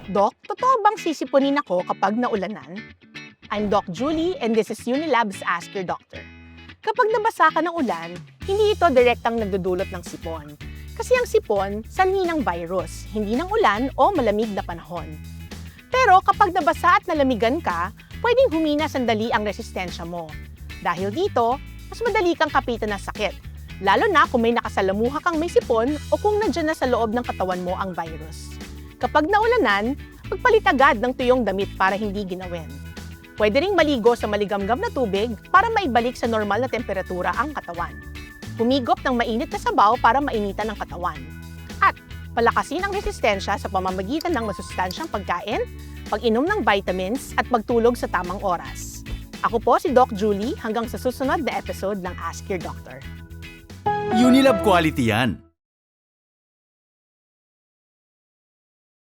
Doc, totoo bang sisiponin ako kapag naulanan? I'm Doc Julie and this is Unilab's Ask Your Doctor. Kapag nabasa ka ng ulan, hindi ito direktang nagdudulot ng sipon. Kasi ang sipon, sanhi ng virus, hindi ng ulan o malamig na panahon. Pero kapag nabasa at nalamigan ka, pwedeng humina sandali ang resistensya mo. Dahil dito, mas madali kang kapitan ng sakit, lalo na kung may nakasalamuha kang may sipon o kung nandiyan na sa loob ng katawan mo ang virus. Kapag naulanan, magpalit agad ng tuyong damit para hindi ginawin. Pwede ring maligo sa maligamgam na tubig para maibalik sa normal na temperatura ang katawan. Humigop ng mainit na sabaw para mainitan ang katawan. At palakasin ang resistensya sa pamamagitan ng masustansyang pagkain, pag-inom ng vitamins at pagtulog sa tamang oras. Ako po si Doc Julie hanggang sa susunod na episode ng Ask Your Doctor. Unilab quality yan.